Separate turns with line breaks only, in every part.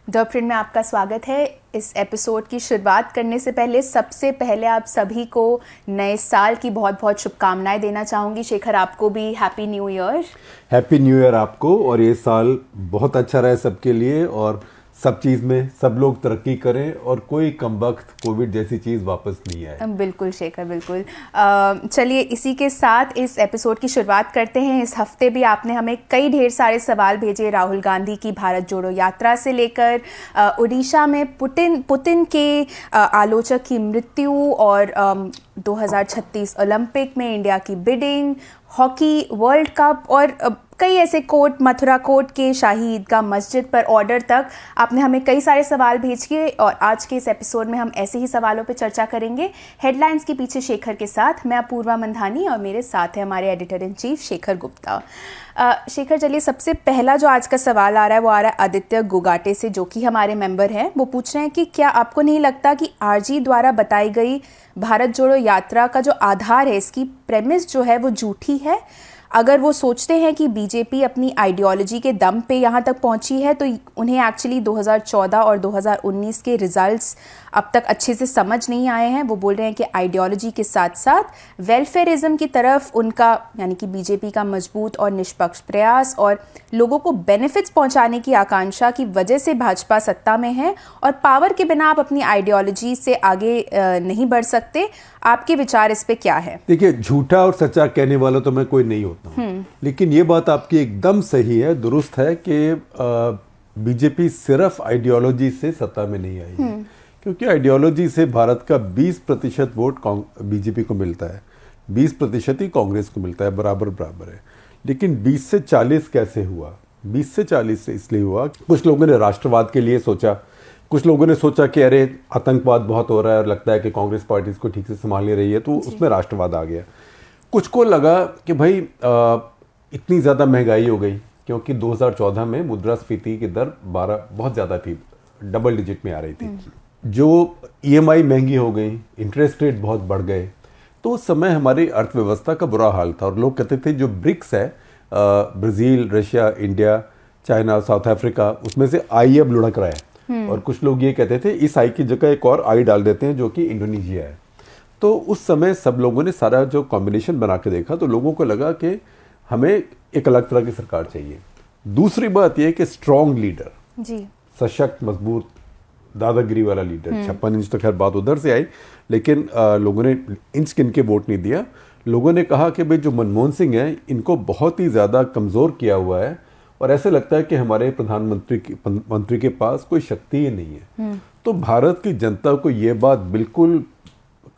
The print में आपका स्वागत है। इस एपिसोड की शुरुआत करने से पहले सबसे पहले आप सभी को नए साल की बहुत बहुत शुभकामनाएं देना चाहूँगी। शेखर, आपको भी happy new year.
Happy new year आपको, और ये साल बहुत अच्छा रहे सबके लिए, और सब चीज़ में सब लोग तरक्की करें और कोई कमबख्त कोविड जैसी चीज़ वापस नहीं आए।
बिल्कुल शेखर, बिल्कुल। चलिए इसी के साथ इस एपिसोड की शुरुआत करते हैं। इस हफ्ते भी आपने हमें कई ढेर सारे सवाल भेजे, राहुल गांधी की भारत जोड़ो यात्रा से लेकर उड़ीसा में पुतिन के आलोचक की मृत्यु और 2036 ओलंपिक में इंडिया की बिडिंग, हॉकी वर्ल्ड कप और कई ऐसे कोर्ट, मथुरा कोर्ट के शाही ईदगाह मस्जिद पर ऑर्डर तक आपने हमें कई सारे सवाल भेज किए, और आज के इस एपिसोड में हम ऐसे ही सवालों पर चर्चा करेंगे। हेडलाइंस के पीछे शेखर के साथ मैं अपूर्वा मंधानी, और मेरे साथ है हमारे editor in chief Shekhar Gupta. Shekhar, चलिए सबसे पहला जो आज का सवाल आ रहा है वो आ रहा है आदित्य गुगाटे से, जो कि हमारे मेंबर हैं। वो पूछ रहे हैं कि क्या आपको नहीं लगता कि आरजी द्वारा बताई गई भारत जोड़ो यात्रा का जो आधार है, इसकी प्रेमिस जो है वो झूठी है? अगर वो सोचते हैं कि बीजेपी अपनी आइडियोलॉजी के दम पे यहाँ तक पहुँची है, तो उन्हें एक्चुअली 2014 और 2019 के रिजल्ट्स अब तक अच्छे से समझ नहीं आए हैं। वो बोल रहे हैं कि आइडियोलॉजी के साथ साथ वेलफेयरिज्म की तरफ उनका, यानी कि बीजेपी का मजबूत और निष्पक्ष प्रयास और लोगों को बेनिफिट्स पहुंचाने की आकांक्षा की वजह से भाजपा सत्ता में है, और पावर के बिना आप अपनी आइडियोलॉजी से आगे नहीं बढ़ सकते। आपके विचार इस पे क्या है?
देखिए, झूठा और सच्चा कहने वाला तो मैं कोई नहीं होता हूँ, लेकिन ये बात आपकी एकदम सही है, दुरुस्त है कि बीजेपी सिर्फ आइडियोलॉजी से सत्ता में नहीं आई है, क्योंकि आइडियोलॉजी से भारत का 20% वोट बीजेपी को मिलता है, 20% ही कांग्रेस को मिलता है, बराबर बराबर है। लेकिन 20 से 40 कैसे हुआ? 20 से 40 से इसलिए हुआ, कुछ लोगों ने राष्ट्रवाद के लिए सोचा, कुछ लोगों ने सोचा कि अरे आतंकवाद बहुत हो रहा है और लगता है कि कांग्रेस पार्टी इसको ठीक से संभाल नहीं रही है, तो उसमें राष्ट्रवाद आ गया। कुछ को लगा कि भाई इतनी ज़्यादा महंगाई हो गई, क्योंकि 2014 में मुद्रास्फीति की दर 12 बहुत ज़्यादा थी, डबल डिजिट में आ रही थी। जो ईएमआई महंगी हो गई, इंटरेस्ट रेट बहुत बढ़ गए, तो उस समय हमारी अर्थव्यवस्था का बुरा हाल था। और लोग कहते थे जो ब्रिक्स है, Brazil, Russia, India, China, south Africa, उसमें से आई अब लुढ़क रहा है, और कुछ लोग ये कहते थे इस आई की जगह एक और आई डाल देते हैं जो कि इंडोनेशिया है। तो उस समय सब लोगों ने सारा जो कॉम्बिनेशन बना के देखा, तो लोगों को लगा कि हमें एक अलग तरह की सरकार चाहिए। दूसरी बात यह कि स्ट्रॉन्ग लीडर, सशक्त, मजबूत, दादागिरी वाला लीडर। 56 इंच तो खैर बात उधर से आई, लेकिन लोगों ने इंच गिन के वोट नहीं दिया। लोगों ने कहा कि भाई जो मनमोहन सिंह है, इनको बहुत ही ज़्यादा कमज़ोर किया हुआ है, और ऐसे लगता है कि हमारे प्रधानमंत्री के पास कोई शक्ति ही नहीं है। तो भारत की जनता को ये बात बिल्कुल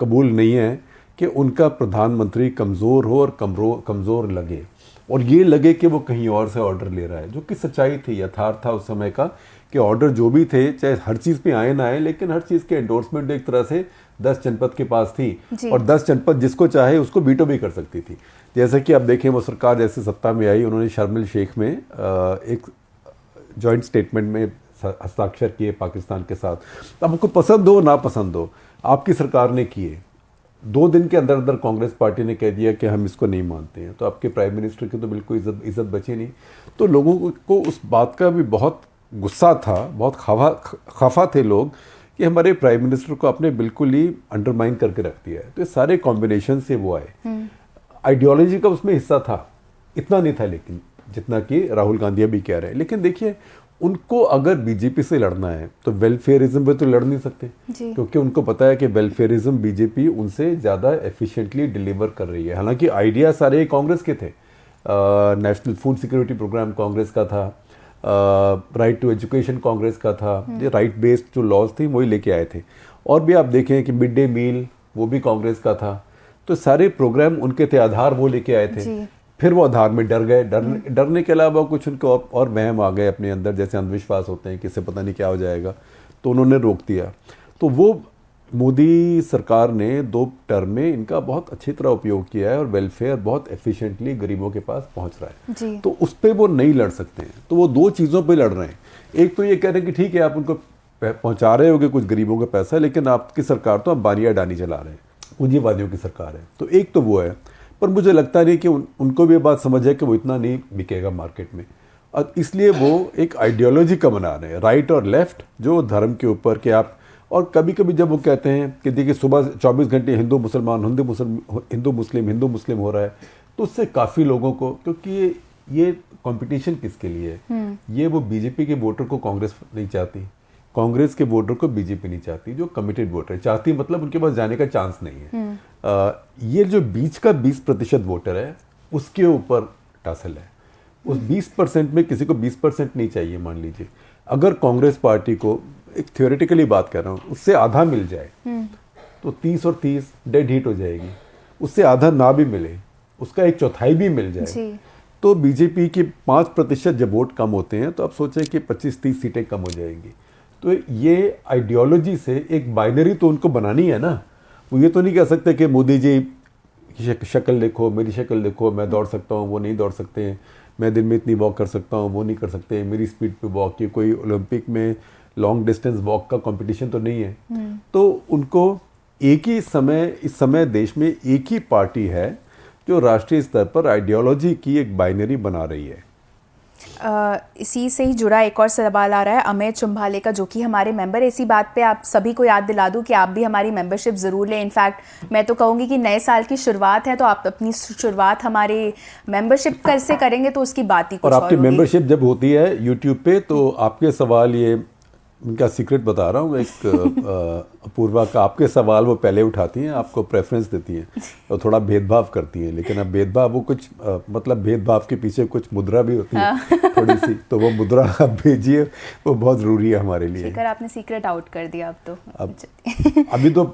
कबूल नहीं है कि उनका प्रधानमंत्री कमज़ोर हो और कमज़ोर लगे, और ये लगे कि वो कहीं और से ऑर्डर ले रहा है, जो कि सच्चाई थी, यथार्थ था उस समय का, कि ऑर्डर जो भी थे, चाहे हर चीज़ पे आए ना आए, लेकिन हर चीज़ के एंडोर्समेंट एक तरह से 10 जनपद के पास थी, और 10 जनपद जिसको चाहे उसको वीटो भी कर सकती थी। जैसे कि आप देखें, वो सरकार जैसे सत्ता में आई, उन्होंने शर्म एल शेख में एक जॉइंट स्टेटमेंट में हस्ताक्षर किए पाकिस्तान के साथ। अब आपको पसंद हो ना पसंद हो, आपकी सरकार ने किए, 2 दिन के अंदर अंदर कांग्रेस पार्टी ने कह दिया कि हम इसको नहीं मानते हैं, तो आपके प्राइम मिनिस्टर की तो बिल्कुल इज्जत बची नहीं। तो लोगों को उस बात का भी बहुत गुस्सा था, बहुत खफा थे लोग कि हमारे प्राइम मिनिस्टर को आपने बिल्कुल ही अंडरमाइन करके रख दिया है। तो ये सारे कॉम्बिनेशन से वो आए। आइडियोलॉजी का उसमें हिस्सा था, इतना नहीं था लेकिन जितना कि राहुल गांधी अभी कह रहे हैं। लेकिन देखिए, उनको अगर बीजेपी से लड़ना है तो वेलफेयरिज्म पे तो लड़ नहीं सकते, क्योंकि उनको पता है कि वेलफेयरिज्म बीजेपी उनसे ज़्यादा एफिशिएंटली डिलीवर कर रही है। हालांकि आइडिया सारे कांग्रेस के थे, national food security program Congress का था, राइट टू एजुकेशन कांग्रेस का था, ये राइट बेस्ड जो लॉज थे वही लेके आए थे। और भी आप देखें कि मिड डे मील वो भी कांग्रेस का था, तो सारे प्रोग्राम उनके थे, आधार वो लेके आए थे। फिर वो आधार में डर गए, डरने के अलावा कुछ उनको और वहम आ गए अपने अंदर, जैसे अंधविश्वास होते हैं कि इससे पता नहीं क्या हो जाएगा, तो उन्होंने रोक दिया। तो वो मोदी सरकार ने 2 टर्म में इनका बहुत अच्छी तरह उपयोग किया है, और वेलफेयर बहुत एफिशिएंटली गरीबों के पास पहुंच रहा है। तो उस पर वो नहीं लड़ सकते हैं, तो वो 2 चीज़ों पे लड़ रहे हैं। एक तो ये कह रहे हैं कि ठीक है, आप उनको पहुंचा रहे होगे कुछ गरीबों का पैसा, लेकिन आपकी सरकार तो अंबानी अडानी चला रहे हैं, पूंजीवादियों की सरकार है। तो एक तो वो है, पर मुझे लगता नहीं कि उनको भी ये बात समझ है कि वो इतना नहीं बिकेगा मार्केट में। और इसलिए वो एक आइडियोलॉजी का बना रहे हैं, राइट और लेफ्ट, जो धर्म के ऊपर कि आप, और कभी कभी जब वो कहते हैं कि देखिए सुबह 24 घंटे हिंदू मुसलमान हिंदू मुस्लिम हो रहा है, तो उससे काफ़ी लोगों को, क्योंकि ये कंपटीशन किसके लिए है, ये वो बीजेपी के वोटर को कांग्रेस नहीं चाहती, कांग्रेस के वोटर को बीजेपी नहीं चाहती, जो कमिटेड वोटर है चाहती, मतलब उनके पास जाने का चांस नहीं है। ये जो बीच का 20% वोटर है उसके ऊपर टसल है। उस 20% में किसी को 20% नहीं चाहिए, मान लीजिए अगर कांग्रेस पार्टी को, एक थियोरेटिकली बात कर रहा हूँ, उससे आधा मिल जाए तो 30 और 30 डेड हीट हो जाएगी। उससे आधा ना भी मिले, उसका 1/4 भी मिल जाए तो बीजेपी के 5% जब वोट कम होते हैं तो आप सोचें कि 25-30 सीटें कम हो जाएंगी। तो ये आइडियोलॉजी से एक बाइनरी तो उनको बनानी है ना। वो ये तो नहीं कह सकते कि मोदी जी की शक्ल देखो, मेरी शक्ल देखो, मैं दौड़ सकता हूँ, वो नहीं दौड़ सकते हैं, मैं दिन में इतनी वॉक कर सकता हूँ, वो नहीं कर सकते, मेरी स्पीड पे वॉक, की कोई ओलंपिक में लॉन्ग डिस्टेंस वॉक का कंपटीशन तो नहीं है। तो उनको एक ही समय, इस समय देश में एक ही पार्टी है जो राष्ट्रीय स्तर पर आइडियोलॉजी की एक बाइनरी बना रही है।
इसी से ही जुड़ा एक और सवाल आ रहा है अमेय चुम्भाले का, जो कि हमारे मेंबर। इसी बात पे आप सभी को याद दिला दूं कि आप भी हमारी मेंबरशिप ज़रूर लें। इनफैक्ट मैं तो कहूँगी कि नए साल की शुरुआत है तो आप अपनी शुरुआत हमारे मेंबरशिप कैसे करेंगे तो उसकी बात ही कुछ
और आपकी
होगी।
मेंबरशिप जब होती है यूट्यूब पे तो आपके सवाल, ये उनका सीक्रेट बता रहा हूँ, एक अपूर्वा का, आपके सवाल वो पहले उठाती हैं, आपको प्रेफरेंस देती हैं और थोड़ा भेदभाव करती हैं। लेकिन अब भेदभाव वो कुछ मतलब भेदभाव के पीछे कुछ मुद्रा भी होती है थोड़ी सी, तो वो मुद्रा आप भेजिए, वो बहुत ज़रूरी है हमारे लिए।
शिखर, आपने सीक्रेट आउट कर दिया अब तो।
अभी तो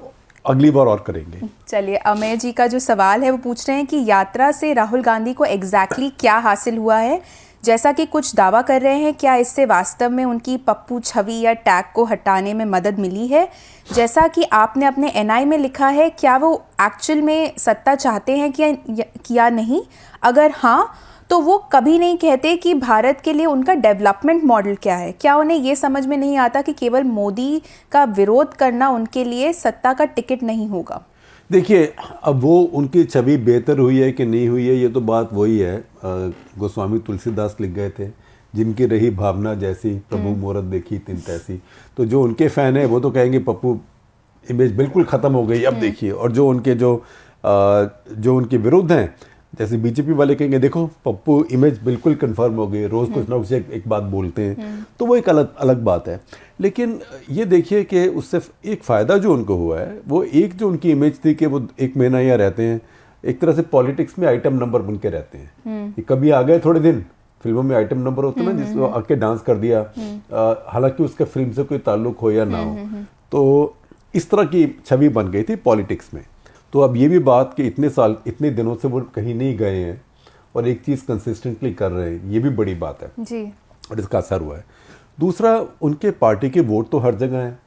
अगली बार और करेंगे।
चलिए, अमेय जी का जो सवाल है वो पूछ रहे हैं कि यात्रा से राहुल गांधी को एग्जैक्टली क्या हासिल हुआ है, जैसा कि कुछ दावा कर रहे हैं, क्या इससे वास्तव में उनकी पप्पू छवि या टैग को हटाने में मदद मिली है? जैसा कि आपने अपने एनआई में लिखा है, क्या वो एक्चुअल में सत्ता चाहते हैं क्या नहीं? अगर हाँ, तो वो कभी नहीं कहते कि भारत के लिए उनका डेवलपमेंट मॉडल क्या है? क्या उन्हें ये समझ में नहीं आता कि केवल मोदी का विरोध करना उनके लिए सत्ता का टिकट नहीं होगा?
देखिए, अब वो उनकी छवि बेहतर हुई है कि नहीं हुई है, ये तो बात वही है। गोस्वामी तुलसीदास लिख गए थे, जिनकी रही भावना जैसी, प्रभु मूरत देखी तिन तैसी। तो जो उनके फ़ैन है वो तो कहेंगे पप्पू इमेज बिल्कुल ख़त्म हो गई, अब देखिए। और जो उनके जो उनके विरुद्ध हैं, जैसे बीजेपी वाले कहेंगे देखो पप्पू इमेज बिल्कुल कंफर्म हो गई, रोज़ कुछ ना कुछ एक बात बोलते हैं। तो वो एक अलग बात है। लेकिन ये देखिए कि उससे एक फ़ायदा जो उनको हुआ है, वो एक जो उनकी इमेज थी कि वो 1 महीना यहाँ रहते हैं, एक तरह से पॉलिटिक्स में आइटम नंबर बन के रहते हैं। कि कभी आ गए थोड़े दिन, फिल्मों में आइटम नंबर होते हैं ना, जिसको आके डांस कर दिया, हालांकि उसका फिल्म से कोई ताल्लुक हो या ना हो, तो इस तरह की छवि बन गई थी पॉलिटिक्स में। तो अब ये भी बात कि इतने दिनों से वो कहीं नहीं गए हैं और एक चीज़ कंसिस्टेंटली कर रहे हैं, ये भी बड़ी बात है
जी।
और इसका असर हुआ है। दूसरा, उनके पार्टी के वोट तो हर जगह हैं।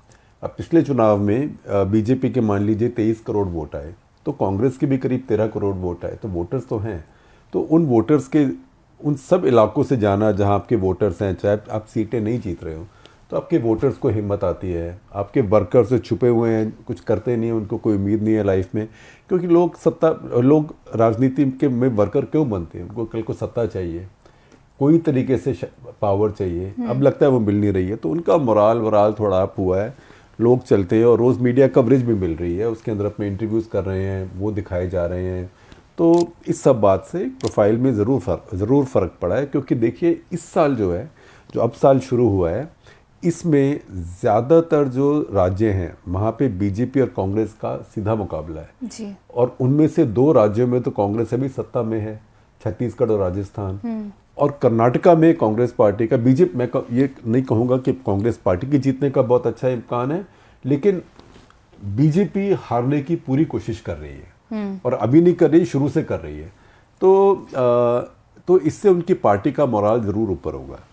अब पिछले चुनाव में बीजेपी के मान लीजिए 23 करोड़ वोट आए, तो कांग्रेस के भी करीब 13 करोड़ वोट आए, तो वोटर्स तो हैं। तो उन वोटर्स के उन सब इलाकों से जाना जहां आपके वोटर्स हैं, चाहे आप सीटें नहीं जीत रहे हो, तो आपके वोटर्स को हिम्मत आती है। आपके वर्कर्स जो छुपे हुए हैं, कुछ करते नहीं हैं, उनको कोई उम्मीद नहीं है लाइफ में, क्योंकि लोग राजनीति के में वर्कर क्यों बनते हैं? उनको कल को सत्ता चाहिए, कोई तरीके से पावर चाहिए। अब लगता है वो मिल नहीं रही है, तो उनका मोराल थोड़ा अप हुआ है। लोग चलते हैं और रोज़ मीडिया कवरेज भी मिल रही है, उसके अंदर अपने इंटरव्यूज़ कर रहे हैं, वो दिखाए जा रहे हैं। तो इस सब बात से प्रोफाइल में ज़रूर फ़र्क पड़ा है। क्योंकि देखिए, इस साल जो है, जो अब साल शुरू हुआ है, इसमें ज़्यादातर जो राज्य हैं वहाँ पे बीजेपी और कांग्रेस का सीधा मुकाबला है
जी।
और उनमें से 2 राज्यों में तो कांग्रेस अभी सत्ता में है, छत्तीसगढ़ और राजस्थान। और कर्नाटका में कांग्रेस पार्टी का, बीजेपी, मैं ये नहीं कहूँगा कि कांग्रेस पार्टी के जीतने का बहुत अच्छा इम्कान है, लेकिन बीजेपी हारने की पूरी कोशिश कर रही है और अभी नहीं कर रही, शुरू से कर रही है। तो इससे उनकी पार्टी का मोराल ज़रूर ऊपर होगा।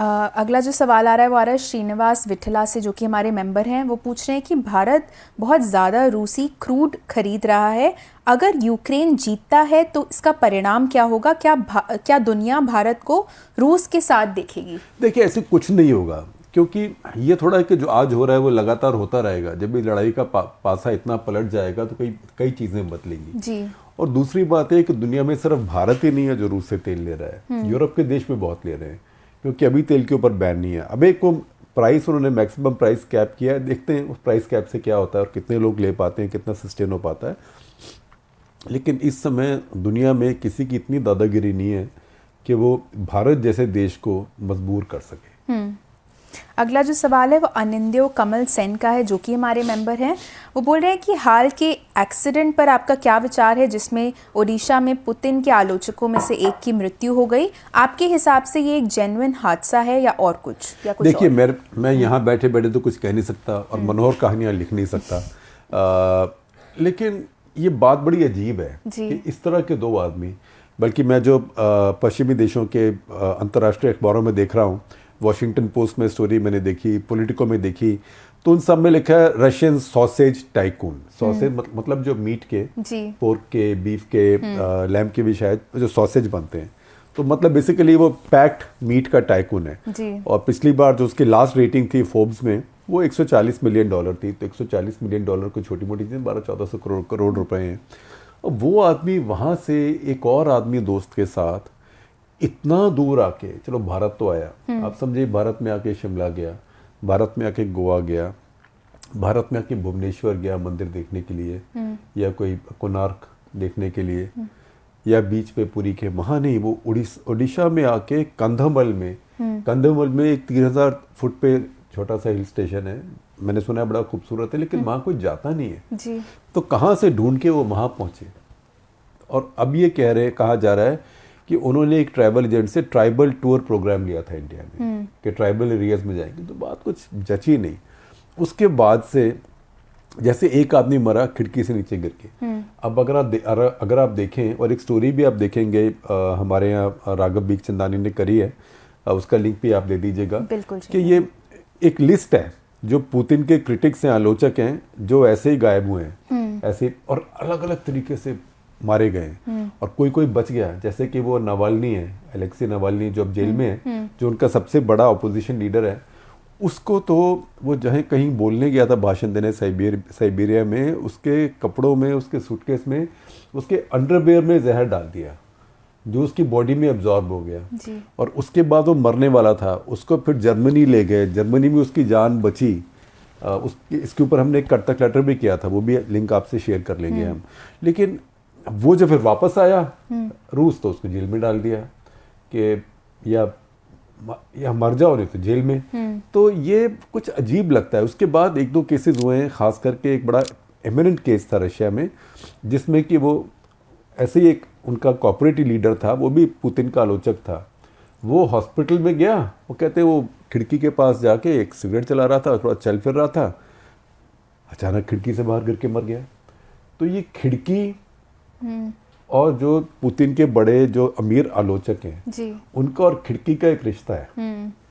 अगला जो सवाल आ रहा है वो आ रहा है श्रीनिवास विठला से, जो कि हमारे मेंबर हैं। वो पूछ रहे हैं कि भारत बहुत ज़्यादा रूसी क्रूड खरीद रहा है, अगर यूक्रेन जीतता है तो इसका परिणाम क्या होगा? क्या दुनिया भारत को रूस के साथ देखेगी?
देखिए, ऐसे कुछ नहीं होगा, क्योंकि ये थोड़ा कि जो आज हो रहा है वो लगातार होता रहेगा। जब भी लड़ाई का पासा इतना पलट जाएगा तो कई चीज़ें बदलेंगी
जी।
और दूसरी बात है कि दुनिया में सिर्फ भारत ही नहीं है जो रूस से तेल ले रहा है, यूरोप के देश भी बहुत ले रहे हैं। क्योंकि अभी तेल के ऊपर बैन नहीं है। अब एक वो प्राइस उन्होंने मैक्सिमम प्राइस कैप किया है, देखते हैं उस प्राइस कैप से क्या होता है और कितने लोग ले पाते हैं, कितना सस्टेन हो पाता है। लेकिन इस समय दुनिया में किसी की इतनी दादागिरी नहीं है कि वो भारत जैसे देश को मजबूर कर सके।
अगला जो सवाल है वो अनिंद्यो कमल सेन का है, जो कि हमारे मेंबर हैं। वो बोल रहे हैं कि हाल के एक्सीडेंट पर आपका क्या विचार है जिसमें ओडिशा में पुतिन के आलोचकों में से एक की मृत्यु हो गई। आपके हिसाब से ये एक जेन्युइन हादसा है या और कुछ, या कुछ?
देखिए, मैं यहाँ बैठे बैठे तो कुछ कह नहीं सकता और मनोहर कहानियाँ लिख नहीं सकता, लेकिन ये बात बड़ी अजीब है कि इस तरह के दो आदमी, बल्कि मैं जो पश्चिमी देशों के अंतर्राष्ट्रीय अखबारों में देख रहा हूँ, वॉशिंगटन पोस्ट में स्टोरी मैंने देखी, पॉलिटिको में देखी, तो उन सब में लिखा है रशियन सॉसेज टाइकून। सॉसेज मतलब जो मीट के, पोर्क के, बीफ के, लैम्प के भी शायद जो सॉसेज बनते हैं, तो मतलब बेसिकली वो पैक्ड मीट का टाइकून है। और पिछली बार जो उसकी लास्ट रेटिंग थी फोर्ब्स में वो $140 मिलियन थी। तो $140 मिलियन कोई छोटी मोटी चीज़, 1200-1400 करोड़ रुपए हैं। और वो आदमी वहाँ से एक और आदमी दोस्त के साथ इतना दूर आके, चलो भारत तो आया, आप समझिए भारत में आके शिमला गया, भारत में आके गोवा गया, भारत में आके भुवनेश्वर गया मंदिर देखने के लिए, या कोई कोणार्क देखने के लिए, या बीच पे पुरी के, वहाँ नहीं, वो उड़ीसा में आके कंधमाल में एक 3000 फुट पे छोटा सा हिल स्टेशन है, मैंने सुना है बड़ा खूबसूरत है, लेकिन वहाँ कोई जाता नहीं है
जी। तो
कहाँ से ढूंढ के वो वहाँ पहुँचे। और अब ये कहा जा रहा है कि उन्होंने एक ट्रैवल एजेंट से ट्राइबल टूर प्रोग्राम लिया था इंडिया में कि ट्राइबल एरियाज में जाएंगे, तो बात कुछ जची नहीं। उसके बाद से जैसे एक आदमी मरा खिड़की से नीचे गिर के। अब अगर आप देखें, और एक स्टोरी भी आप देखेंगे हमारे यहाँ राघव बीकचंदानी ने करी है, उसका लिंक भी आप दे दीजिएगा, कि ये एक लिस्ट है जो पुतिन के क्रिटिक्स हैं, आलोचक हैं, जो ऐसे ही गायब हुए हैं, ऐसे और अलग अलग तरीके से मारे गए, और कोई बच गया। जैसे कि वो नावाल्नी है, अलेक्सी नावाल्नी, जो अब जेल में है, जो उनका सबसे बड़ा ऑपोजिशन लीडर है, उसको तो वो जहाँ कहीं बोलने गया था, भाषण देने साइबेरिया में, उसके कपड़ों में, उसके सूटकेस में, उसके अंडरवेयर में जहर डाल दिया जो उसकी बॉडी में एब्जॉर्ब हो गया जी। और उसके बाद वो मरने वाला था, उसको फिर जर्मनी ले गए, जर्मनी में उसकी जान बची। इसके ऊपर हमने एक कर्तक लेटर भी किया था, वो भी लिंक आपसे शेयर कर लेंगे हम। लेकिन वो जब फिर वापस आया रूस, तो उसको जेल में डाल दिया कि या मर जाओ, नहीं तो जेल में। तो ये कुछ अजीब लगता है। उसके बाद एक दो केसेस हुए हैं, खास करके एक बड़ा एमिनेंट केस था रशिया में, जिसमें कि वो ऐसे ही एक उनका कॉर्पोरेटिव लीडर था, वो भी पुतिन का आलोचक था। वो हॉस्पिटल में गया, वो कहते वो खिड़की के पास जाके एक सिगरेट चला रहा था, थोड़ा चल फिर रहा था, अचानक खिड़की से बाहर गिर के मर गया। तो ये खिड़की और जो पुतिन के बड़े जो अमीर आलोचक हैं जी, उनका और खिड़की का एक रिश्ता है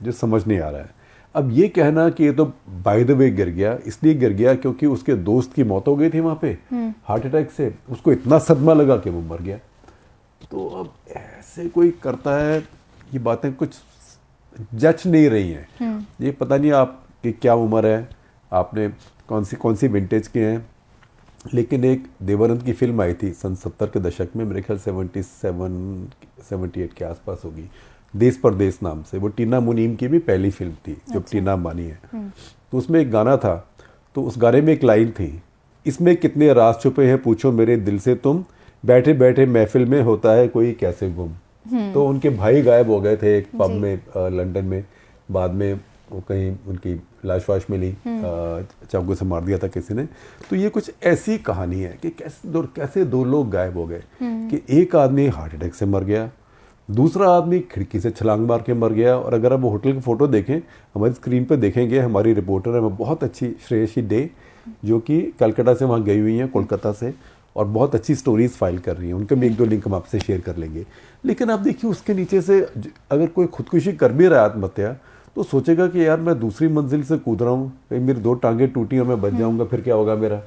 जो समझ नहीं आ रहा है। अब ये कहना कि ये तो बाय द वे गिर गया, इसलिए गिर गया क्योंकि उसके दोस्त की मौत हो गई थी वहाँ पे हार्ट अटैक से, उसको इतना सदमा लगा कि वो मर गया। तो अब ऐसे कोई करता है, ये बातें कुछ जच नहीं रही हैं। ये पता नहीं आपकी क्या उम्र है, आपने कौन सी विंटेज के हैं, लेकिन एक देवानंद की फिल्म आई थी सन 70 के दशक में, मेरे ख्याल 77-78 के आसपास होगी, देश परदेश नाम से। वो टीना मुनीम की भी पहली फिल्म थी, जो टीना अंबानी है। तो उसमें एक गाना था, तो उस गाने में एक लाइन थी, इसमें कितने राज छुपे हैं पूछो मेरे दिल से तुम, बैठे बैठे महफिल में होता है कोई कैसे गुम। तो उनके भाई गायब हो गए थे एक पब में लंदन में, बाद में वो कहीं उनकी लाश वाश मिली, चाकू से मार दिया था किसी ने। तो ये कुछ ऐसी कहानी है कि कैसे दो लोग गायब हो गए, कि एक आदमी हार्ट अटैक से मर गया, दूसरा आदमी खिड़की से छलांग मार के मर गया। और अगर आप होटल की फ़ोटो देखें, हमारी स्क्रीन पर देखेंगे, हमारी रिपोर्टर है वो बहुत अच्छी, श्रेयसी डे, जो कि कलकत्ता से वहाँ गई हुई हैं, कोलकाता से, और बहुत अच्छी स्टोरीज फाइल कर रही हैं। उनके भी एक दो लिंक हम आपसे शेयर कर लेंगे। लेकिन आप देखिए उसके नीचे से अगर कोई खुदकुशी कर भी रहा है आत्महत्या, तो सोचेगा कि यार मैं दूसरी मंजिल से कूद रहा हूँ, मेरी 2 टांगें टूटी और मैं बच जाऊँगा, फिर क्या होगा मेरा।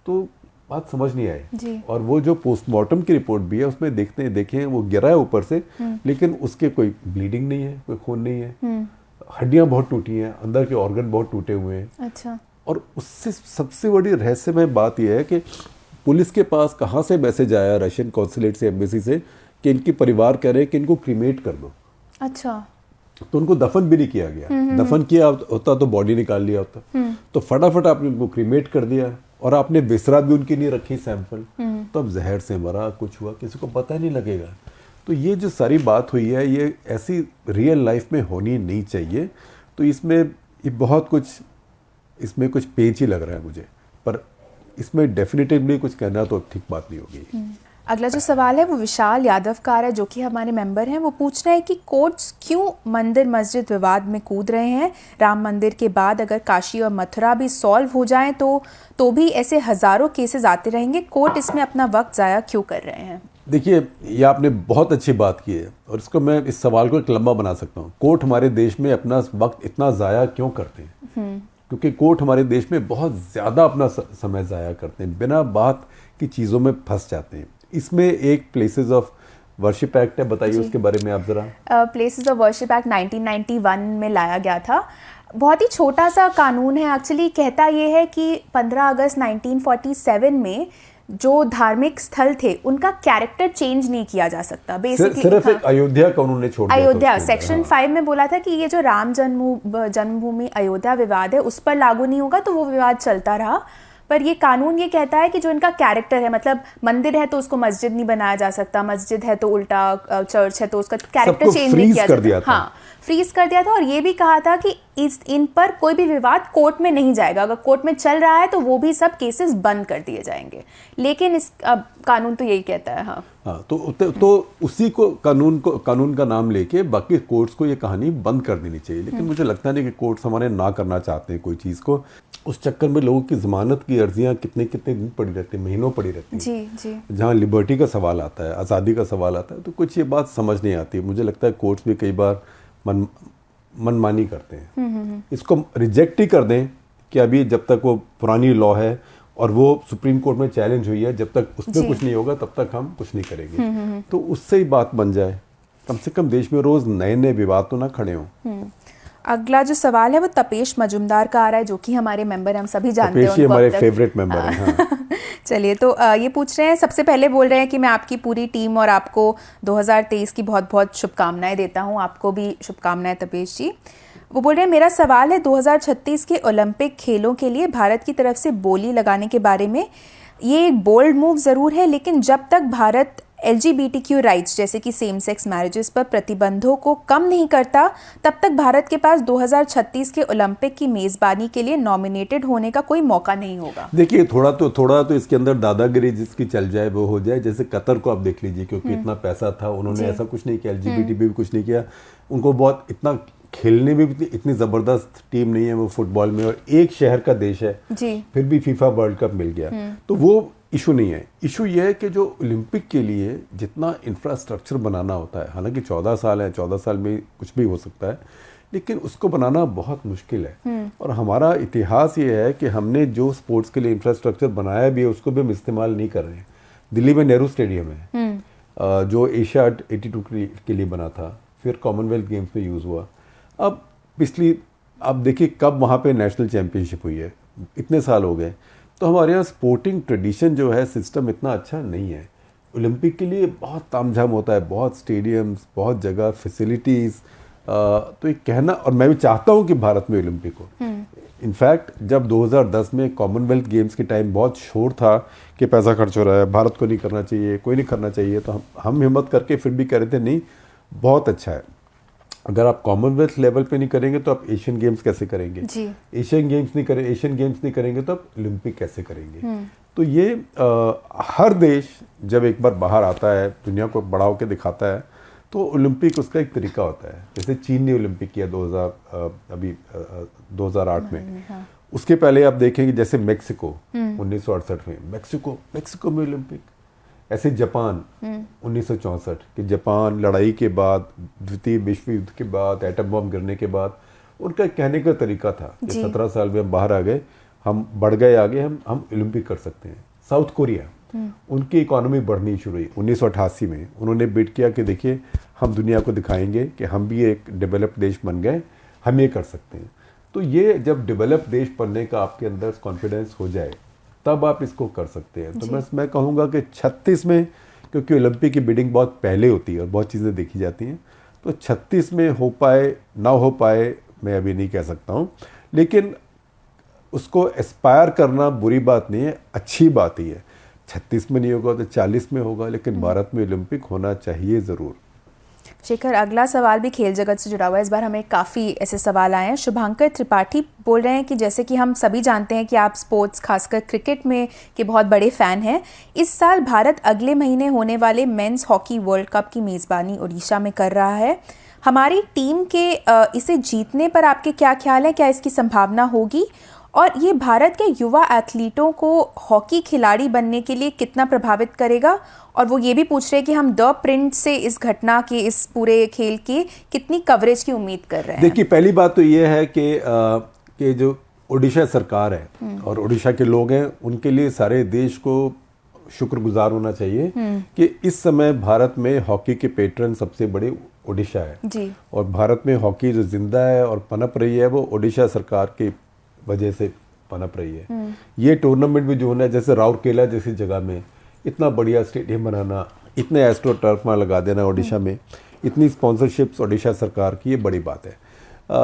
तो बात समझ नहीं आई। और वो जो पोस्टमार्टम की रिपोर्ट भी है उसमें देखें वो गिरा है ऊपर से, लेकिन उसके कोई ब्लीडिंग नहीं है, कोई खून नहीं है, हड्डियाँ बहुत टूटी हैं, अंदर के ऑर्गन बहुत टूटे हुए हैं। अच्छा। और उससे सबसे बड़ी रहस्यमय बात यह है कि पुलिस के पास कहाँ से मैसेज आया रशियन कॉन्सुलेट से, एम्बेसी से, कि इनके परिवार कह रहे हैं कि इनको क्रीमेट कर दो। अच्छा। तो उनको दफन भी नहीं किया गया। दफन किया होता तो बॉडी निकाल लिया होता, तो फटाफट आपने उनको क्रीमेट कर दिया और आपने बिसरा भी उनकी नहीं रखी सैंपल, तो अब जहर से मरा, कुछ हुआ, किसी को पता नहीं लगेगा। तो ये जो सारी बात हुई है, ये ऐसी रियल लाइफ में होनी नहीं चाहिए। तो इसमें ये बहुत कुछ, इसमें कुछ पेच ही लग रहा है मुझे, पर इसमें डेफिनेटिवली कुछ कहना तो ठीक बात नहीं होगी।
अगला जो सवाल है वो विशाल यादव का है, जो कि हमारे मेंबर हैं। वो पूछ रहे हैं कि कोर्ट्स क्यों मंदिर मस्जिद विवाद में कूद रहे हैं। राम मंदिर के बाद अगर काशी और मथुरा भी सॉल्व हो जाएं तो भी ऐसे हजारों केसेस आते रहेंगे। कोर्ट इसमें अपना वक्त ज़ाया क्यों कर रहे हैं?
देखिए, ये आपने बहुत अच्छी बात की है और इसको मैं इस सवाल को एक लंबा बना सकता हूँ। कोर्ट हमारे देश में अपना वक्त इतना ज़ाया क्यों करते हैं? क्योंकि कोर्ट हमारे देश में बहुत ज़्यादा अपना समय ज़ाया करते हैं, बिना बात की चीज़ों में फंस जाते हैं। इसमें एक प्लेसेस ऑफ वर्शिप एक्ट है, बताइए उसके बारे में आप ज़रा।
प्लेसेस ऑफ वर्शिप एक्ट 1991 में लाया गया था। बहुत ही छोटा सा कानून है एक्चुअली। कहता ये है कि 15 अगस्त 1947 में जो धार्मिक स्थल थे उनका कैरेक्टर चेंज नहीं किया जा सकता। बेसिकली
सिर्फ एक अयोध्या का उन्होंने छोड़ दिया।
अयोध्या सेक्शन 5 में बोला था कि ये जो राम जन्मभूमि अयोध्या विवाद है उस पर लागू नहीं होगा, तो वो विवाद चलता रहा। पर ये कानून ये कहता है कि जो इनका कैरेक्टर है, मतलब मंदिर है तो उसको मस्जिद नहीं बनाया जा सकता, मस्जिद है तो उल्टा चर्च है तो उसका कैरेक्टर चेंज नहीं किया जाता। हाँ, फ्रीज कर दिया था। और ये भी कहा था कि इन पर कोई भी विवाद कोर्ट में नहीं जाएगा। अगर कोर्ट में चल रहा है तो वो भी सब केसेस बंद कर दिए जाएंगे। लेकिन इस कानून तो यही कहता है। हाँ,
तो उसी को कानून का नाम लेके बाकी कोर्ट्स को ये कहानी बंद कर देनी चाहिए। लेकिन मुझे लगता नहीं कि कोर्ट्स हमारे ना करना चाहते हैं कोई चीज़ को। उस चक्कर में लोगों की जमानत की अर्जियां कितने दिन पड़ी रहती हैं, महीनों पड़ी रहती हैं।
जी।
जहाँ लिबर्टी का सवाल आता है, आज़ादी का सवाल आता है, तो कुछ ये बात समझ नहीं आती। मुझे लगता है कोर्ट्स भी कई बार मनमानी करते हैं। इसको रिजेक्ट ही कर दें कि अभी जब तक वो पुरानी लॉ है और वो सुप्रीम कोर्ट में चैलेंज हुई है, जब तक उसमें कुछ नहीं होगा तब तक हम कुछ नहीं करेंगे। तो उससे ही बात बन जाए। कम से कम देश में रोज नए नए विवाद तो ना खड़े हों।
अगला जो सवाल है वो तपेश मजुमदार का आ रहा है, जो कि हमारे मेंबर हम सभी जानते हैं।
तपेश हमारे फेवरेट मेंबर हैं। हाँ।
चलिए, तो ये पूछ रहे हैं, सबसे पहले बोल रहे हैं कि मैं आपकी पूरी टीम और आपको 2023 की बहुत बहुत शुभकामनाएं देता हूं। आपको भी शुभकामनाएं तपेश जी। वो बोल रहे हैं, मेरा सवाल है 2036 के ओलंपिक खेलों के लिए भारत की तरफ से बोली लगाने के बारे में। ये एक बोल्ड मूव ज़रूर है, लेकिन जब तक भारत LGBTQ राइट्स जैसे कि सेम सेक्स मैरिजेस पर प्रतिबंधों को कम नहीं करता, तब तक भारत के पास 2036 के ओलंपिक की मेज़बानी के लिए नॉमिनेटेड होने का कोई मौका नहीं होगा।
देखिए, थोड़ा तो इसके अंदर दादागिरी जिसकी चल जाए वो हो जाए। जैसे कतर को आप देख लीजिए, क्योंकि इतना पैसा था, उन्होंने ऐसा कुछ नहीं किया। LGBT भी कुछ नहीं किया। उनको बहुत इतना खेलने में भी इतनी ज़बरदस्त टीम नहीं है वो फुटबॉल में, और एक शहर का देश है
जी।
फिर भी फीफा वर्ल्ड कप मिल गया। तो वो इशू नहीं है। इशू ये है कि जो ओलंपिक के लिए जितना इंफ्रास्ट्रक्चर बनाना होता है, हालांकि 14 साल है, 14 साल में कुछ भी हो सकता है, लेकिन उसको बनाना बहुत मुश्किल है। और हमारा इतिहास ये है कि हमने जो स्पोर्ट्स के लिए इंफ्रास्ट्रक्चर बनाया भी है उसको भी हम इस्तेमाल नहीं कर रहे हैं। दिल्ली में नेहरू स्टेडियम है जो एशिया 82 के लिए बना था, फिर कॉमनवेल्थ गेम्स में यूज़ हुआ। अब पिछली आप देखिए कब वहाँ पे नेशनल चैम्पियनशिप हुई है, इतने साल हो गए। तो हमारे यहाँ स्पोर्टिंग ट्रेडिशन जो है, सिस्टम इतना अच्छा नहीं है। ओलंपिक के लिए बहुत तामझाम होता है, बहुत स्टेडियम्स, बहुत जगह, फैसिलिटीज़। तो ये कहना, और मैं भी चाहता हूँ कि भारत में ओलंपिक हो। इनफैक्ट जब 2010 में कॉमनवेल्थ गेम्स के टाइम बहुत शोर था कि पैसा खर्च हो रहा है, भारत को नहीं करना चाहिए, कोई नहीं करना चाहिए, तो हम हिम्मत करके फिर भी कह रहे थे नहीं, बहुत अच्छा है। अगर आप कॉमनवेल्थ लेवल पे नहीं करेंगे तो आप एशियन गेम्स कैसे करेंगे? एशियन गेम्स नहीं करेंगे तो आप ओलंपिक कैसे करेंगे? तो ये हर देश जब एक बार बाहर आता है, दुनिया को बड़ा होकर दिखाता है, तो ओलंपिक उसका एक तरीका होता है। जैसे चीन ने ओलंपिक किया 2008 में। उसके पहले आप देखेंगे जैसे मेक्सिको 1968 में, मेक्सिको में ओलंपिक। ऐसे जापान 1964 कि जापान लड़ाई के बाद, द्वितीय विश्व युद्ध के बाद, एटम बम गिरने के बाद, उनका कहने का तरीका था कि 17 साल में हम बाहर आ गए, हम बढ़ गए आगे, हम ओलंपिक कर सकते हैं। साउथ कोरिया, उनकी इकोनॉमी बढ़नी शुरू हुई 1988 में। उन्होंने बिड किया कि देखिए हम दुनिया को दिखाएंगे कि हम भी एक डेवलप्ड देश बन गए, हम ये कर सकते हैं। तो ये जब डेवलप्ड देश बनने का आपके अंदर कॉन्फिडेंस हो जाए तब आप इसको कर सकते हैं। तो मैं कहूँगा कि 36 में, क्योंकि ओलंपिक की बिडिंग बहुत पहले होती है और बहुत चीज़ें देखी जाती हैं, तो 36 में हो पाए ना हो पाए मैं अभी नहीं कह सकता हूँ, लेकिन उसको एस्पायर करना बुरी बात नहीं है, अच्छी बात ही है। 36 में नहीं होगा तो 40 में होगा, लेकिन भारत में ओलंपिक होना चाहिए ज़रूर।
शेखर, अगला सवाल भी खेल जगत से जुड़ा हुआ है। इस बार हमें काफ़ी ऐसे सवाल आए हैं। शुभांकर त्रिपाठी बोल रहे हैं कि जैसे कि हम सभी जानते हैं कि आप स्पोर्ट्स, खासकर क्रिकेट में के बहुत बड़े फ़ैन हैं। इस साल भारत अगले महीने होने वाले मेंस हॉकी वर्ल्ड कप की मेज़बानी ओडिशा में कर रहा है। हमारी टीम के इसे जीतने पर आपके क्या ख्याल हैं? क्या इसकी संभावना होगी? और ये भारत के युवा एथलीटों को हॉकी खिलाड़ी बनने के लिए कितना प्रभावित करेगा? और वो ये भी पूछ रहे हैं कि हम द प्रिंट से इस घटना के, इस पूरे खेल की कितनी कवरेज की उम्मीद कर रहे हैं?
देखिए, पहली बात तो ये है कि जो ओडिशा सरकार है और ओडिशा के लोग हैं, उनके लिए सारे देश को शुक्रगुजार होना चाहिए कि इस समय भारत में हॉकी के पेट्रन सबसे बड़े ओडिशा है
जी।
और भारत में हॉकी जो जिंदा है और पनप रही है वो ओडिशा सरकार की वजह से पनप रही है। ये टूर्नामेंट भी जो होना है, जैसे राउरकेला जैसी जगह में इतना बढ़िया स्टेडियम बनाना, इतने एस्ट्रो टर्फ में लगा देना ओडिशा में, इतनी स्पॉन्सरशिप्स ओडिशा सरकार की, ये बड़ी बात है।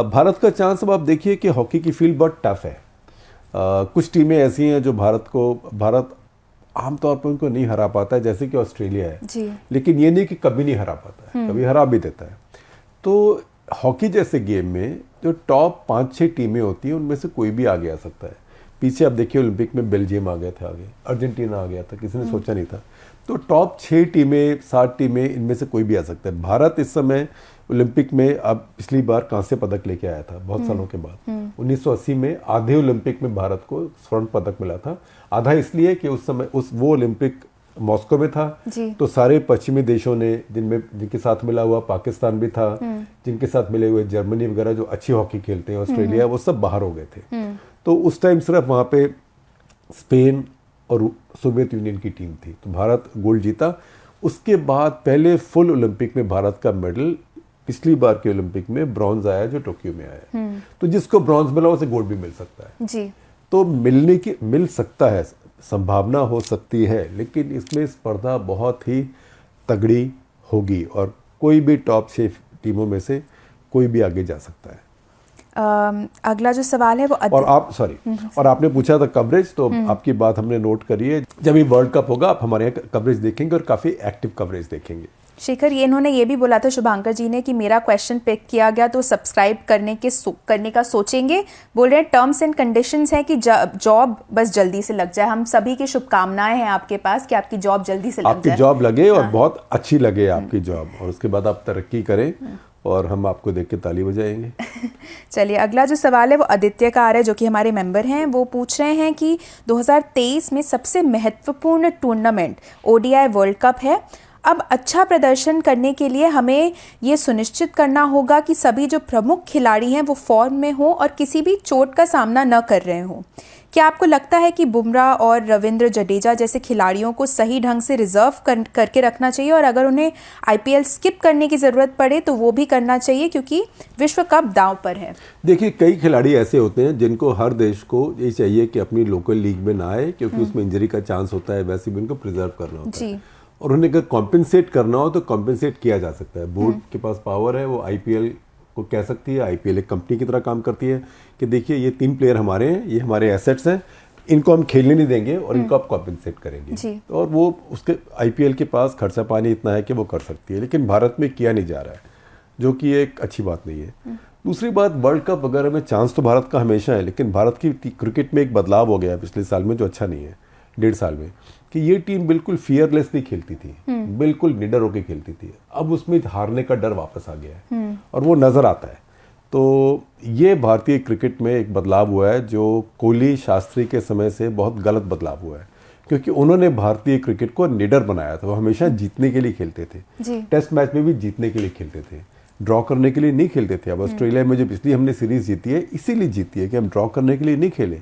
भारत का चांस अब आप देखिए कि हॉकी की फील्ड बहुत टफ है। कुछ टीमें ऐसी हैं जो भारत आमतौर पर उनको नहीं हरा पाता है, जैसे कि ऑस्ट्रेलिया है
जी।
लेकिन ये नहीं कि कभी नहीं हरा पाता है, कभी हरा भी देता है। तो हॉकी जैसे गेम में जो टॉप 5-6 टीमें होती हैं उनमें से कोई भी आगे आ सकता है। पीछे आप देखिए ओलंपिक में बेल्जियम आ गया था, आगे अर्जेंटीना आ गया था, किसी ने सोचा नहीं था। तो टॉप 6 टीमें, 7 टीमें, इनमें से कोई भी आ सकता है। भारत इस समय ओलंपिक में, अब पिछली बार कांस्य पदक लेके आया था बहुत सालों के बाद। 1980 में आधे ओलंपिक में भारत को स्वर्ण पदक मिला था। आधा इसलिए कि उस समय वो ओलंपिक मॉस्को में था, तो सारे पश्चिमी देशों ने, जिनके साथ मिला हुआ पाकिस्तान भी था, जिनके साथ मिले हुए जर्मनी वगैरह जो अच्छी हॉकी खेलते हैं, ऑस्ट्रेलिया, वो सब बाहर हो गए थे। तो उस टाइम सिर्फ वहाँ पे स्पेन और सोवियत यूनियन की टीम थी। तो भारत गोल्ड जीता। उसके बाद पहले फुल ओलंपिक में भारत का मेडल पिछली बार के ओलंपिक में ब्रॉन्ज आया, जो टोक्यो में आया। तो जिसको ब्रॉन्ज मिला उसे गोल्ड भी मिल सकता है
जी।
तो मिल सकता है, संभावना हो सकती है, लेकिन इसमें स्पर्धा बहुत ही तगड़ी होगी और कोई भी टॉप 6 टीमों में से कोई भी आगे जा सकता है।
अगला जो सवाल है वो
और आपने पूछा था कवरेज, तो आपकी बात हमने नोट करी है। जब ये वर्ल्ड कप होगा आप हमारे यहाँ कवरेज देखेंगे और काफ़ी एक्टिव कवरेज देखेंगे।
शेखर, इन्होंने ये भी बोला था शुभांकर जी ने कि मेरा क्वेश्चन पिक किया गया तो सब्सक्राइब करने का सोचेंगे। बोल रहे हैं टर्म्स एंड कंडीशंस हैं कि जॉब बस जल्दी से लग जाए। हम सभी की शुभकामनाएं हैं आपके पास कि आपकी जॉब जल्दी से लग जाए।
आपकी जॉब लगे और बहुत अच्छी लगे आपकी जॉब, और उसके बाद आप तरक्की करें और हम आपको देख के ताली बजाएंगे।
चलिए, अगला जो सवाल है वो आदित्य का आ रहा है, जो कि हमारे मेंबर हैं। वो पूछ रहे हैं कि 2023 में सबसे महत्वपूर्ण टूर्नामेंट ओडीआई वर्ल्ड कप है। अब अच्छा प्रदर्शन करने के लिए हमें ये सुनिश्चित करना होगा कि सभी जो प्रमुख खिलाड़ी हैं वो फॉर्म में हो और किसी भी चोट का सामना न कर रहे हों। क्या आपको लगता है कि बुमराह और रविंद्र जडेजा जैसे खिलाड़ियों को सही ढंग से रिजर्व करके रखना चाहिए, और अगर उन्हें आईपीएल स्किप करने की ज़रूरत पड़े तो वो भी करना चाहिए क्योंकि विश्व कप दांव पर है?
देखिए, कई खिलाड़ी ऐसे होते हैं जिनको हर देश को ये चाहिए कि अपनी लोकल लीग में ना आए, क्योंकि उसमें इंजरी का चांस होता है, वैसे भी उनको प्रिजर्व करना होता है। और उन्हें अगर कॉम्पेंसेट करना हो तो कॉम्पेंसेट किया जा सकता है। बोर्ड के पास पावर है, वो आईपीएल को कह सकती है, आईपीएल एक कंपनी की तरह काम करती है कि देखिए ये 3 प्लेयर हमारे हैं, ये हमारे एसेट्स हैं, इनको हम खेलने नहीं देंगे और इनको आप कॉम्पेंसेट करेंगे। और वो उसके आईपीएल के पास खर्चा पानी इतना है कि वो कर सकती है, लेकिन भारत में किया नहीं जा रहा है, जो कि एक अच्छी बात नहीं है। दूसरी बात, वर्ल्ड कप वगैरह में चांस तो भारत का हमेशा है, लेकिन भारत की क्रिकेट में एक बदलाव हो गया पिछले साल में जो अच्छा नहीं है, 1.5 साल में, कि ये टीम बिल्कुल फियरलेसली खेलती थी, बिल्कुल निडर होकर खेलती थी। अब उसमें हारने का डर वापस आ गया है और वो नजर आता है। तो ये भारतीय क्रिकेट में एक बदलाव हुआ है जो कोहली, शास्त्री के समय से बहुत गलत बदलाव हुआ है, क्योंकि उन्होंने भारतीय क्रिकेट को निडर बनाया था। वो हमेशा जीतने के लिए खेलते थे, टेस्ट मैच में भी जीतने के लिए खेलते थे, ड्रॉ करने के लिए नहीं खेलते थे। अब ऑस्ट्रेलिया में जो पिछली हमने सीरीज जीती है, इसीलिए जीती है कि हम ड्रॉ करने के लिए नहीं खेले।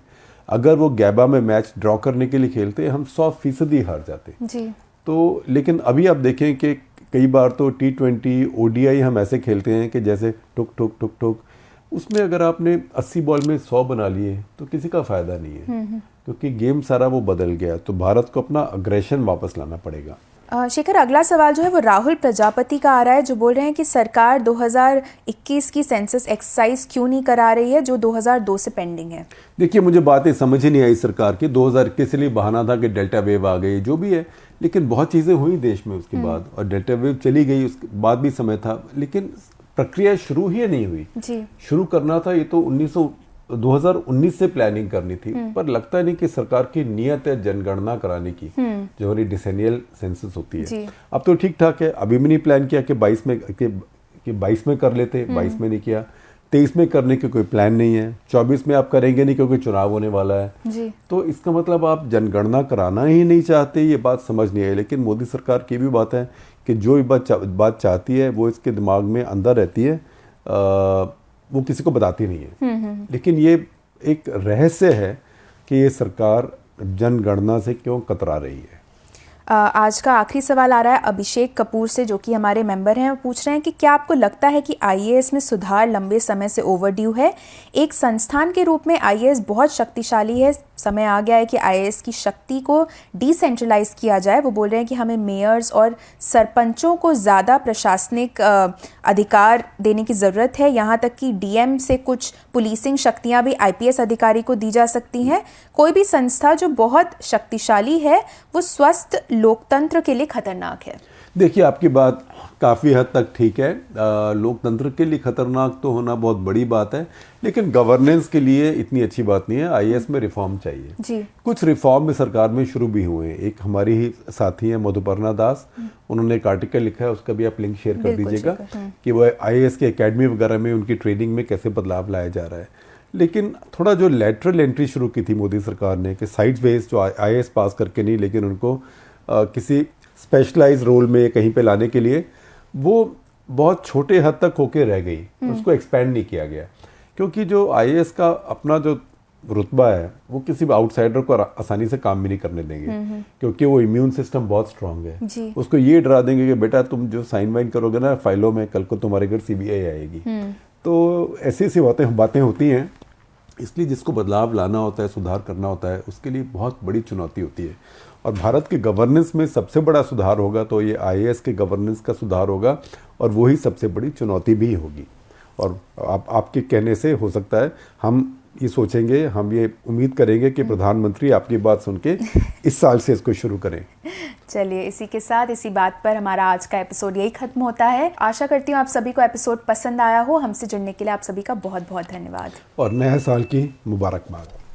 अगर वो गैबा में मैच ड्रॉ करने के लिए खेलते, हम 100% हार जाते जी। तो लेकिन अभी आप देखें कि कई बार तो T20 ODI हम ऐसे खेलते हैं कि जैसे टुक टुक टुक टुक, उसमें अगर आपने 80 बॉल में 100 बना लिए तो किसी का फायदा नहीं है, क्योंकि गेम सारा वो बदल गया। तो भारत को अपना अग्रेशन वापस लाना पड़ेगा।
शेखर, अगला सवाल जो है वो राहुल प्रजापति का आ रहा है, जो बोल रहे हैं कि सरकार 2021 की सेंसस एक्सरसाइज क्यों नहीं करा रही है जो 2002 से पेंडिंग है।
देखिए, मुझे बातें समझ ही नहीं आई सरकार की। 2021 के लिए बहाना था कि डेल्टा वेव आ गई, जो भी है, लेकिन बहुत चीज़ें हुई देश में उसके बाद, और डेल्टा वेव चली गई, उसके बाद भी समय था, लेकिन प्रक्रिया शुरू ही नहीं हुई
जी।
शुरू करना था, ये तो 2019 से प्लानिंग करनी थी, पर लगता नहीं कि सरकार की नियत है जनगणना कराने की, जो हमारी डिसेनियल सेंसस होती है। अब तो ठीक ठाक है, अभी भी नहीं प्लान किया कि 22 में कर लेते, 22 में नहीं किया, 23 में करने के कोई प्लान नहीं है, 24 में आप करेंगे नहीं क्योंकि चुनाव होने वाला है
जी।
तो इसका मतलब आप जनगणना कराना ही नहीं चाहते, ये बात समझ नहीं आई। लेकिन मोदी सरकार की भी बात है कि जो बात चाहती है वो इसके दिमाग में अंदर रहती है, वो किसी को बताती नहीं है। लेकिन ये एक रहस्य है कि ये सरकार जनगणना से क्यों कतरा रही है।
आज का आखिरी सवाल आ रहा है अभिषेक कपूर से, जो कि हमारे मेंबर हैं। वो पूछ रहे हैं कि क्या आपको लगता है कि आईएएस में सुधार लंबे समय से ओवरड्यू है? एक संस्थान के रूप में आईएएस बहुत शक्तिशाली है, समय आ गया है कि आईएएस की शक्ति को डिसेंट्रलाइज किया जाए। वो बोल रहे हैं कि हमें मेयर्स और सरपंचों को ज़्यादा प्रशासनिक अधिकार देने की ज़रूरत है, यहाँ तक कि डीएम से कुछ पुलिसिंग शक्तियाँ भी आईपीएस अधिकारी को दी जा सकती हैं। कोई भी संस्था जो बहुत शक्तिशाली है वो स्वस्थ लोकतंत्र के लिए खतरनाक है।
देखिए, आपकी बात काफ़ी हद तक ठीक है, लोकतंत्र के लिए खतरनाक तो होना बहुत बड़ी बात है, लेकिन गवर्नेंस के लिए इतनी अच्छी बात नहीं है। आईएएस में रिफॉर्म चाहिए
जी। कुछ
रिफॉर्म में सरकार में शुरू भी हुए हैं। एक हमारी ही साथी है मधुपर्णा दास, उन्होंने एक आर्टिकल लिखा है, उसका भी आप लिंक शेयर कर दीजिएगा कि वो आईएएस की एकेडमी वगैरह में उनकी ट्रेनिंग में कैसे बदलाव लाया जा रहा है। लेकिन थोड़ा जो लेटरल एंट्री शुरू की थी मोदी सरकार ने कि साइड बेस जो आईएएस पास करके नहीं, लेकिन उनको किसी स्पेशलाइज रोल में कहीं पे लाने के लिए, वो बहुत छोटे हद तक होके रह गई, उसको एक्सपेंड नहीं किया गया। क्योंकि जो आईएएस का अपना जो रुतबा है वो किसी आउटसाइडर को आसानी से काम भी नहीं करने देंगे, क्योंकि वो इम्यून सिस्टम बहुत स्ट्रांग है। उसको ये डरा देंगे कि बेटा तुम जो साइन वाइन करोगे ना फाइलों में, कल को तुम्हारे घर सीबीआई आएगी। तो ऐसी ऐसी बातें होती हैं। इसलिए जिसको बदलाव लाना होता है, सुधार करना होता है, उसके लिए बहुत बड़ी चुनौती होती है। और भारत के गवर्नेंस में सबसे बड़ा सुधार होगा तो ये आईएएस के गवर्नेंस का सुधार होगा, और वही सबसे बड़ी चुनौती भी होगी। और आपके कहने से हो सकता है हम ये सोचेंगे, हम ये उम्मीद करेंगे कि प्रधानमंत्री आपकी बात सुन के इस साल से इसको शुरू करें।
चलिए, इसी के साथ इसी बात पर हमारा आज का एपिसोड यही खत्म होता है। आशा करती हूँ आप सभी को एपिसोड पसंद आया हो। हमसे जुड़ने के लिए आप सभी का बहुत बहुत धन्यवाद,
और नए साल की मुबारकबाद।